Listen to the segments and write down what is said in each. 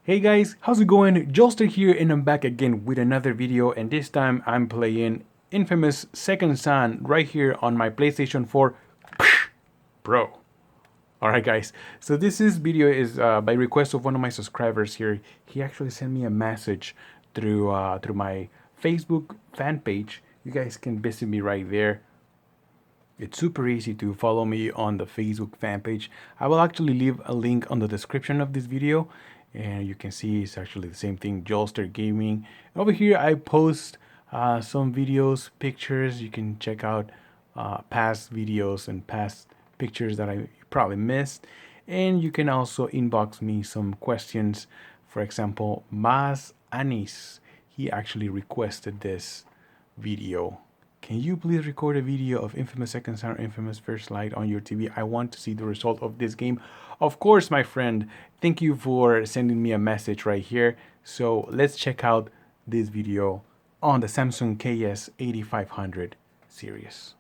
Hey guys, how's it going? Joelster here and I'm back again with another video, and this time I'm playing Infamous Second Son right here on my PlayStation 4 Pro. Alright guys, so this video is by request of one of my subscribers here. He actually sent me a message through my Facebook fan page. You guys can visit me right there. It's super easy to follow me on the Facebook fan page. I will actually leave a link on the description of this video, and you can see it's actually the same thing, Joelster Gaming. Over here I post some videos, pictures. You can check out past videos and past pictures that I probably missed, and you can also inbox me some questions. For example, Mas Anis, he actually requested this video. Can you please record a video of Infamous Second Son or Infamous First Light on your TV? I want to see the result of this game. Of course, my friend. Thank you for sending me a message right here. So let's check out this video on the Samsung KS8500 series.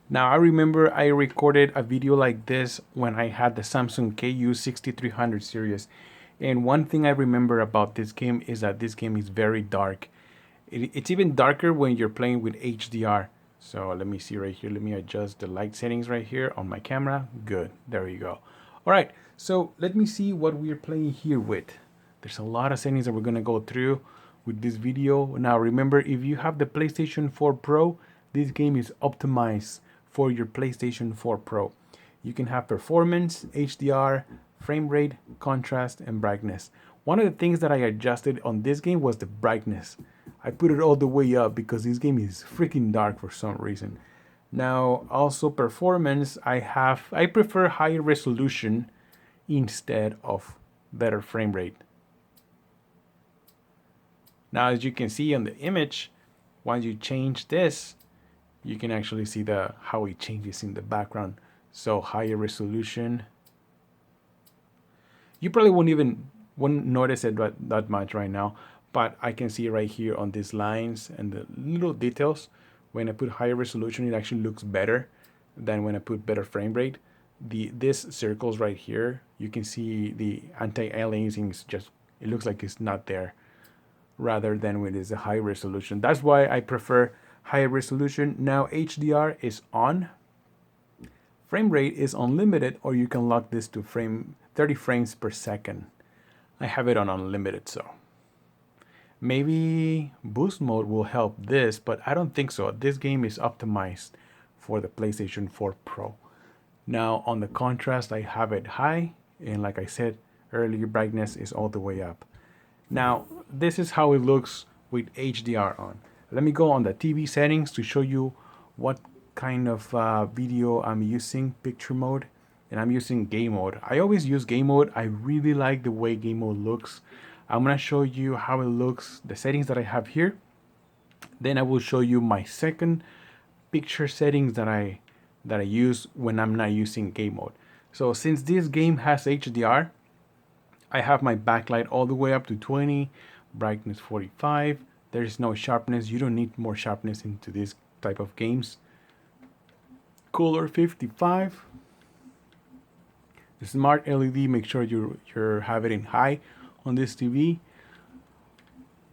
Now I remember I recorded a video like this when I had the Samsung KU6300 series. And one thing I remember about this game is that this game is very dark. It's even darker when you're playing with HDR. So let me see right here. Let me adjust the light settings right here on my camera. Good. There you go. All right. So let me see what we're playing here with. There's a lot of settings that we're going to go through with this video. Now remember, if you have the PlayStation 4 Pro, this game is optimized for your PlayStation 4 Pro. You can have performance, HDR, frame rate, contrast, and brightness. One of the things that I adjusted on this game was the brightness. I put it all the way up because this game is freaking dark for some reason. Now, also performance, I prefer higher resolution instead of better frame rate. Now, as you can see on the image, once you change this, you can actually see how it changes in the background. So higher resolution. You probably wouldn't notice it that much right now, but I can see right here on these lines and the little details. When I put higher resolution, it actually looks better than when I put better frame rate. This circles right here, you can see the anti-aliasing is just, it looks like it's not there, rather than when it's a high resolution. That's why I prefer higher resolution. Now HDR is on. Frame rate is unlimited, or you can lock this to 30 frames per second. I have it on unlimited, so maybe boost mode will help this, but I don't think so. This game is optimized for the PlayStation 4 Pro. Now on the contrast, I have it high, and like I said earlier, brightness is all the way up. Now this is how it looks with HDR on. Let me go on the TV settings to show you what kind of video I'm using, picture mode, and I'm using game mode. I always use game mode. I really like the way game mode looks. I'm gonna show you how it looks, the settings that I have here. Then I will show you my second picture settings that I use when I'm not using game mode. So since this game has HDR, I have my backlight all the way up to 20, brightness 45. There's no sharpness. You don't need more sharpness into this type of games. Color 55. The smart LED, make sure you have it in high on this TV.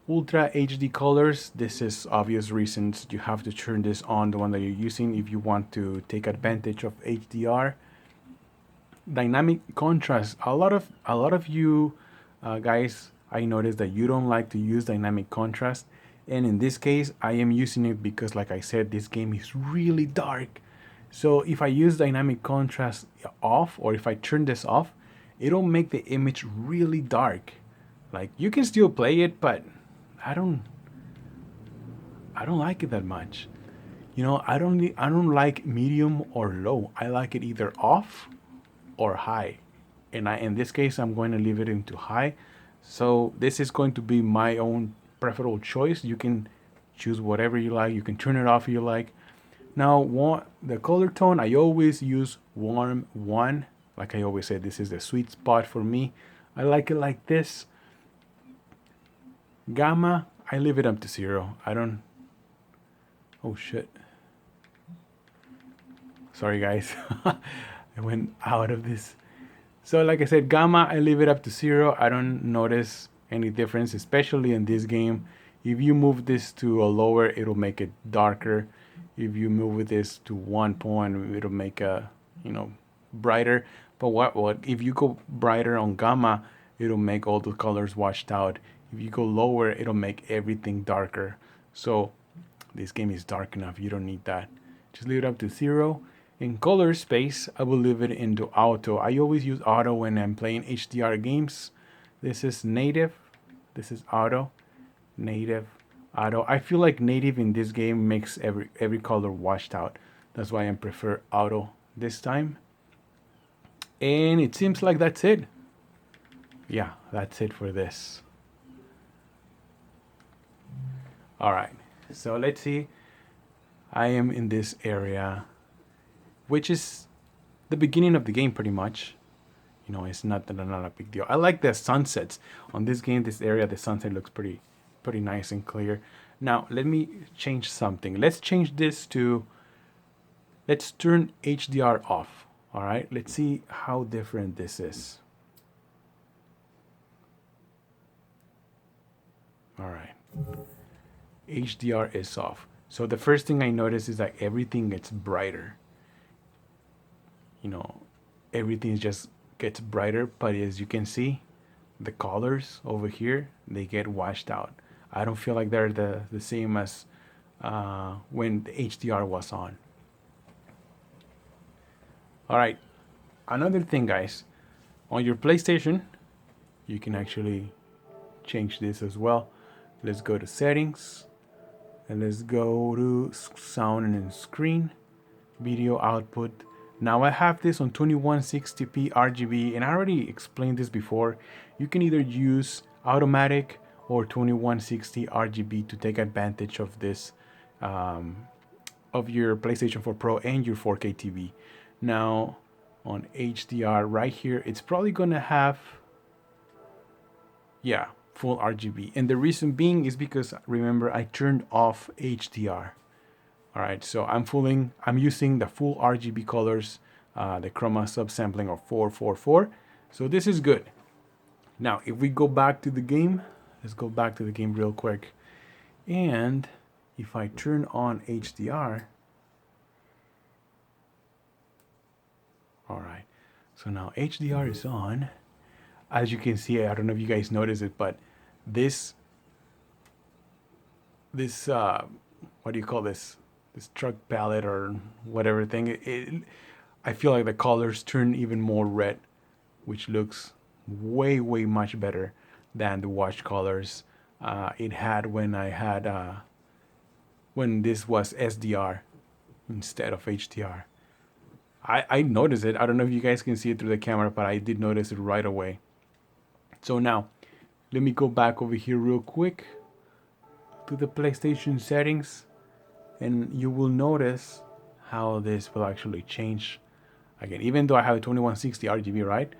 Ultra HD colors, this is obvious reasons you have to turn this on, the one that you're using, if you want to take advantage of HDR. Dynamic contrast, a lot of you guys, I noticed that you don't like to use dynamic contrast, and in this case I am using it because, like I said, this game is really dark. So if I use dynamic contrast off, or if I turn this off, it'll make the image really dark. Like, you can still play it, but I don't like it that much. You know, I don't like medium or low. I like it either off or high. And in this case, I'm going to leave it into high. So this is going to be my own preferable choice. You can choose whatever you like. You can turn it off if you like. Now, the color tone, I always use warm 1. Like I always say, this is the sweet spot for me. I like it like this. Gamma, I leave it up to 0. I don't... Oh shit. Sorry guys. I went out of this So like I said, gamma, I leave it up to 0. I don't notice any difference, especially in this game. If you move this to a lower, it'll make it darker. If you move this to 1 point, it'll make a, brighter. But what if you go brighter on gamma, it'll make all the colors washed out. If you go lower, it'll make everything darker. So this game is dark enough. You don't need that. Just leave it up to 0. In color space, I will leave it into auto. I always use auto when I'm playing HDR games. This is native. This is auto. Native. Auto. I feel like native in this game makes every color washed out. That's why I prefer auto this time. And it seems like that's it. Yeah, that's it for this. All right. So let's see. I am in this area, which is the beginning of the game pretty much. It's not a big deal. I like the sunsets on this game. This area, the sunset looks pretty nice and clear. Now let me change something. Let's change this to, let's turn HDR off. All right, let's see how different this is. All right, HDR is off. So the first thing I notice is that everything gets brighter. Everything just gets brighter, but as you can see, the colors over here, they get washed out. I don't feel like they're the same as when the HDR was on. All right, another thing, guys, on your PlayStation, you can actually change this as well. Let's go to settings, and let's go to sound and screen, video output. Now I have this on 2160p RGB, and I already explained this before. You can either use automatic or 2160 RGB to take advantage of this, of your PlayStation 4 Pro and your 4K TV. Now on HDR right here, it's probably gonna have, yeah, full RGB. And the reason being is because, remember, I turned off HDR. All right, so I'm using the full RGB colors, the chroma subsampling of 444. So this is good. Now, if we go back to the game, let's go back to the game real quick. And if I turn on HDR, all right, so now HDR is on. As you can see, I don't know if you guys notice it, but this what do you call this? This truck palette or whatever thing, I feel like the colors turn even more red, which looks way much better than the wash colors it had when when this was SDR instead of HDR. I noticed it. I don't know if you guys can see it through the camera, but I did notice it right away. So now let me go back over here real quick to the PlayStation settings, and you will notice how this will actually change again, even though I have a 2160 RGB, right?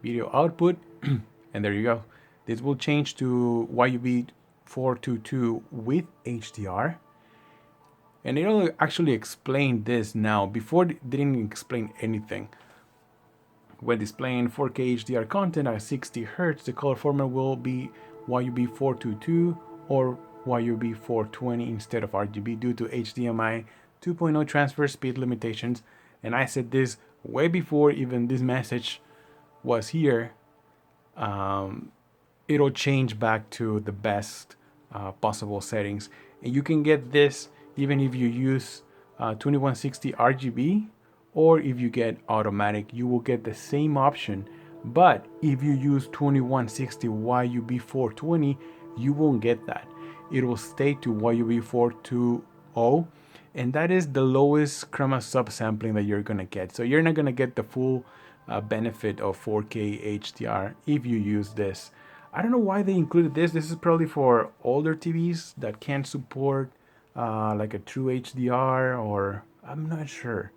Video output, and there you go. This will change to YUV 422 with HDR. And it'll actually explain this now. Before it didn't explain anything. When displaying 4K HDR content at 60 Hz, the color format will be YUV 422 or YUV 420 instead of RGB due to HDMI 2.0 transfer speed limitations. And I said this way before even this message was here. It'll change back to the best possible settings. And you can get this even if you use 2160 RGB, or if you get automatic, you will get the same option. But if you use 2160 YUV 420, you won't get that. It will stay to YUV 420, and that is the lowest chroma subsampling that you're gonna get. So you're not gonna get the full benefit of 4K HDR if you use this. I don't know why they included this. This is probably for older TVs that can't support like a true HDR, or I'm not sure.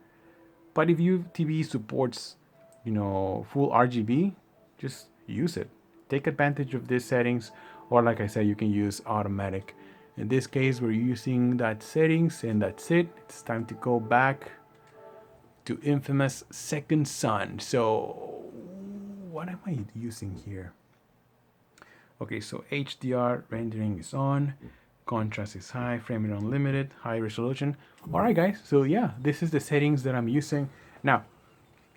But if your TV supports, full RGB, just use it. Take advantage of these settings, or like I said, you can use automatic. In this case, we're using that settings, and that's it. It's time to go back to inFAMOUS Second Son. So what am I using here? Okay, so HDR rendering is on, contrast is high, frame rate unlimited, high resolution. All right, guys, so yeah, this is the settings that I'm using. Now,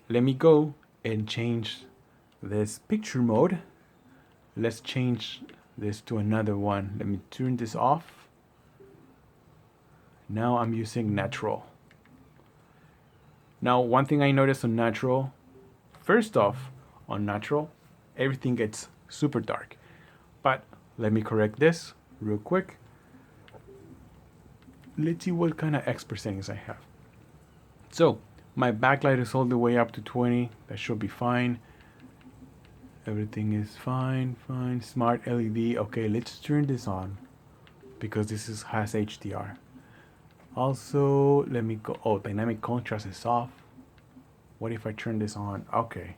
let me go and change this picture mode. Let's change this to another one. Let me turn this off. Now I'm using natural. Now, one thing I noticed on natural, first off, on natural, everything gets super dark. But let me correct this real quick. Let's see what kind of expert settings I have. So, my backlight is all the way up to 20. That should be fine. Everything is fine. Smart LED. Okay, let's turn this on because this has HDR. Also, let me go. Oh, dynamic contrast is off. What if I turn this on? Okay.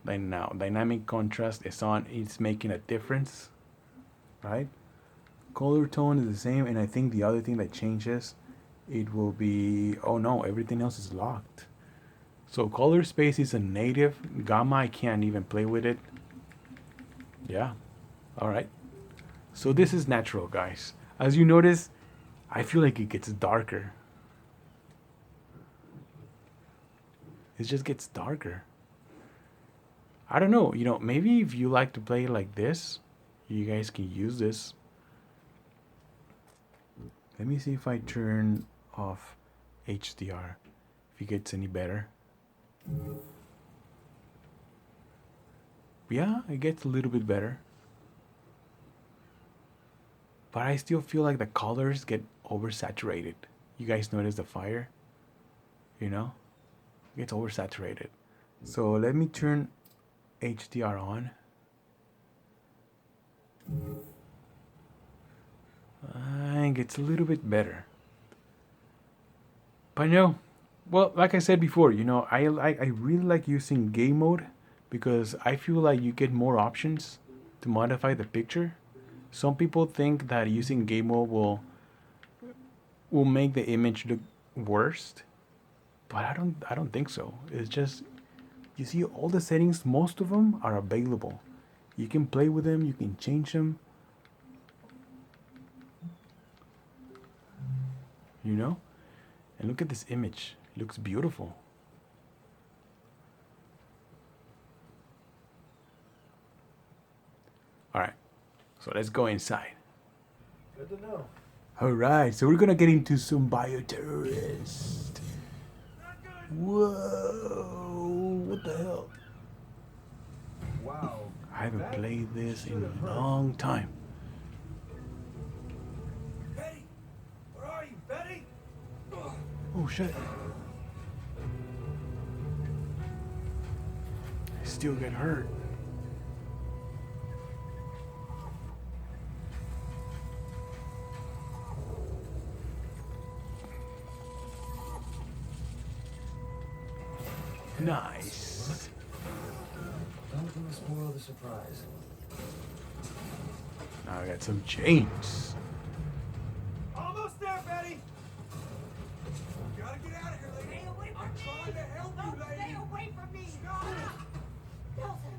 Then now, dynamic contrast is on. It's making a difference, right? Color tone is the same, and I think the other thing that changes, it will be, oh no, everything else is locked. So color space is a native. Gamma, I can't even play with it. Yeah, all right. So this is natural, guys. As you notice, I feel like it gets darker. It just gets darker. I don't know, maybe if you like to play like this, you guys can use this. Let me see if I turn off HDR, if it gets any better. Yeah, it gets a little bit better. But I still feel like the colors get oversaturated. You guys notice the fire? It gets oversaturated. So let me turn HDR on. I think it's a little bit better. But well, like I said before, I really like using game mode because I feel like you get more options to modify the picture. Some people think that using game mode will make the image look worse, but I don't think so. It's just, you see, all the settings, most of them are available. You can play with them, you can change them. And look at this image. It looks beautiful. All right, so let's go inside. Good to know. All right, so we're gonna get into some bioterrorist. Whoa, what the hell? Wow. I haven't played this in a long time. Betty! Where are you, Betty? Oh shit. I still get hurt. Nice. Don't want to spoil the surprise. Now I got some chains. Almost there, Betty! You gotta get out of here, lady. Stay away from I'm me! trying to help No, you, lady. stay away from me! Stop. Nelson!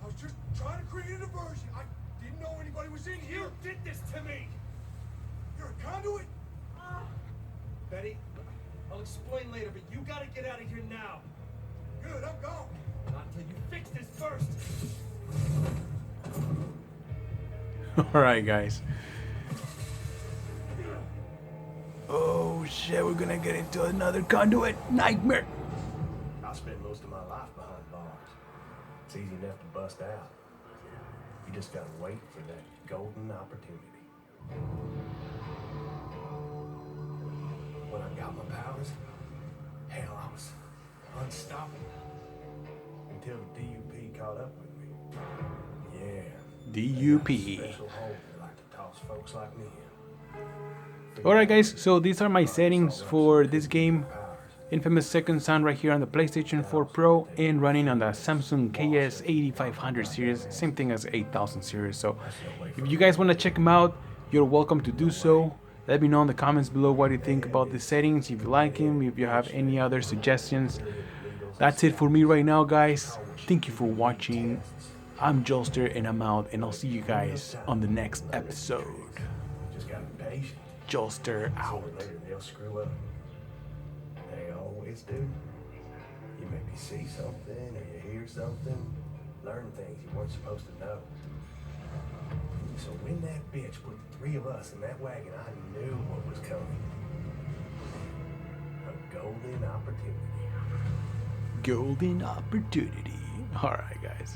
I was just trying to create a diversion. I didn't know anybody was in here. You did this to me! You're a conduit? Betty, I'll explain later, but you gotta get out of here now. Good, I'm gone. Not until you fix this first. All right, guys. Oh shit, we're gonna get into another conduit nightmare. I spent most of my life behind bars. It's easy enough to bust out. You just gotta wait for that golden opportunity. When I got my powers, hell, I was unstoppable. Until the DUP caught up with me. Yeah. DUP. Special hole they like to toss folks like me in. Alright guys, so these are my settings for this game. Infamous Second Son right here on the PlayStation 4 Pro and running on the Samsung KS8500 series, same thing as 8000 series. So if you guys want to check them out, you're welcome to do so. Let me know in the comments below what you think about the settings, if you like him, if you have any other suggestions. That's it for me right now, guys. Thank you for watching. I'm Joelster and I'm out, and I'll see you guys on the next episode. Just gotta be patient. Joelster out. Sooner or later they'll screw up. They always do. You maybe see something or you hear something, learn things you weren't supposed to know. So when that bitch put the three of us in that wagon, I knew what was coming. A golden opportunity. Golden opportunity. Alright, guys.